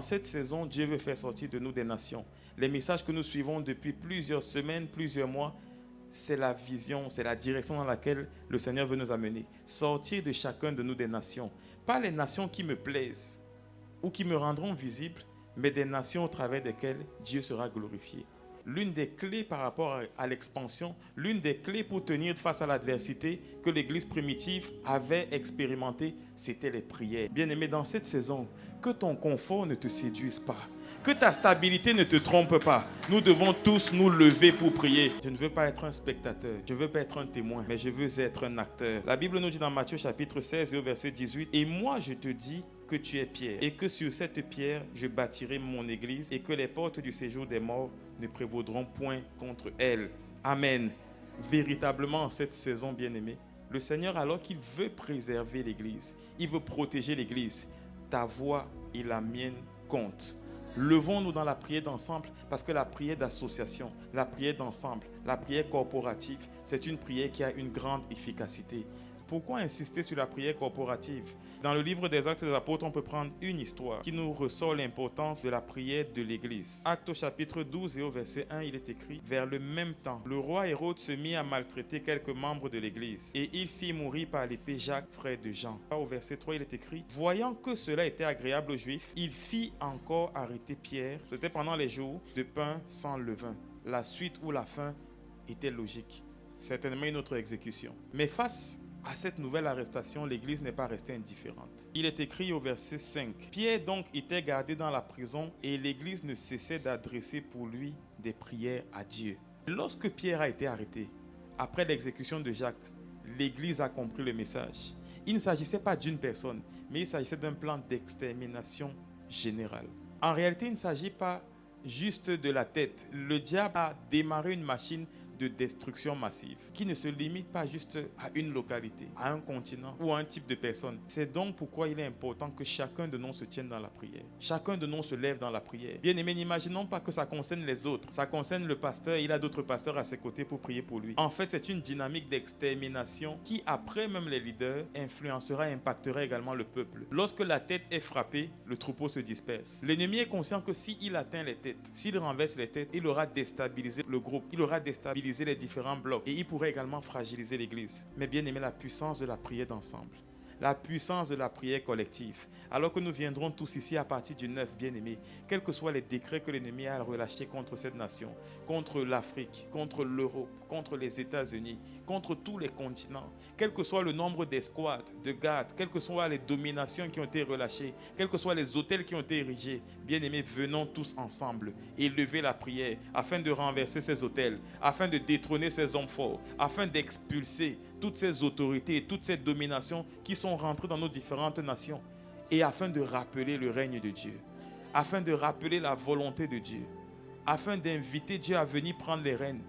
En cette saison, Dieu veut faire sortir de nous des nations. Les messages que nous suivons depuis plusieurs semaines, plusieurs mois, c'est la vision, c'est la direction dans laquelle le Seigneur veut nous amener. Sortir de chacun de nous des nations. Pas les nations qui me plaisent ou qui me rendront visible, mais des nations au travers desquelles Dieu sera glorifié. L'une des clés par rapport à l'expansion, l'une des clés pour tenir face à l'adversité que l'Église primitive avait expérimenté, c'était les prières. Bien-aimé, dans cette saison, que ton confort ne te séduise pas, que ta stabilité ne te trompe pas. Nous devons tous nous lever pour prier. Je ne veux pas être un spectateur, je ne veux pas être un témoin, mais je veux être un acteur. La Bible nous dit dans Matthieu chapitre 16 et au verset 18, « Et moi je te dis que tu es Pierre, et que sur cette pierre je bâtirai mon église, et que les portes du séjour des morts ne prévaudront point contre elle. » Amen. Véritablement, en cette saison, bien-aimé, le Seigneur, alors qu'il veut préserver l'église, il veut protéger l'église, ta voix et la mienne comptent. Levons-nous dans la prière d'ensemble, parce que la prière d'association, la prière d'ensemble, la prière corporative, c'est une prière qui a une grande efficacité. Pourquoi insister sur la prière corporative? Dans le livre des Actes des Apôtres, on peut prendre une histoire qui nous ressort l'importance de la prière de l'Église. Actes au chapitre 12 et au verset 1, il est écrit « Vers le même temps, le roi Hérode se mit à maltraiter quelques membres de l'Église, et il fit mourir par l'épée Jacques, frère de Jean. » Au verset 3, il est écrit « Voyant que cela était agréable aux Juifs, il fit encore arrêter Pierre. C'était pendant les jours de pain sans levain. » La suite ou la fin était logique. Certainement une autre exécution. Mais face à cette nouvelle arrestation, l'Église n'est pas restée indifférente. Il est écrit au verset 5. « Pierre donc était gardé dans la prison et l'Église ne cessait d'adresser pour lui des prières à Dieu. » Lorsque Pierre a été arrêté, après l'exécution de Jacques, l'Église a compris le message. Il ne s'agissait pas d'une personne, mais il s'agissait d'un plan d'extermination générale. En réalité, il ne s'agit pas juste de la tête. Le diable a démarré une machine de destruction massive qui ne se limite pas juste à une localité, à un continent ou à un type de personne. C'est donc pourquoi il est important que chacun de nous se tienne dans la prière. Chacun de nous se lève dans la prière. Bien aimé, n'imaginons pas que ça concerne les autres. Ça concerne le pasteur, il a d'autres pasteurs à ses côtés pour prier pour lui. En fait, c'est une dynamique d'extermination qui, après même les leaders, influencera et impactera également le peuple. Lorsque la tête est frappée, le troupeau se disperse. L'ennemi est conscient que s'il atteint les têtes, s'il renverse les têtes, il aura déstabilisé le groupe, il aura déstabilisé les différents blocs et il pourrait également fragiliser l'église. Mais bien aimé, la puissance de la prière d'ensemble, la puissance de la prière collective, alors que nous viendrons tous ici à partir du 9, bien aimé, quels que soient les décrets que l'ennemi a relâchés contre cette nation, contre l'Afrique, contre l'Europe, contre les États-Unis, contre tous les continents, quel que soit le nombre d'escouades, de gardes, quelles que soient les dominations qui ont été relâchées, quels que soient les hôtels qui ont été érigés, bien aimé, venons tous ensemble élever la prière afin de renverser ces hôtels, afin de détrôner ces hommes forts, afin d'expulser toutes ces autorités et toutes ces dominations qui sont rentrées dans nos différentes nations, et afin de rappeler le règne de Dieu, afin de rappeler la volonté de Dieu, afin d'inviter Dieu à venir prendre les rênes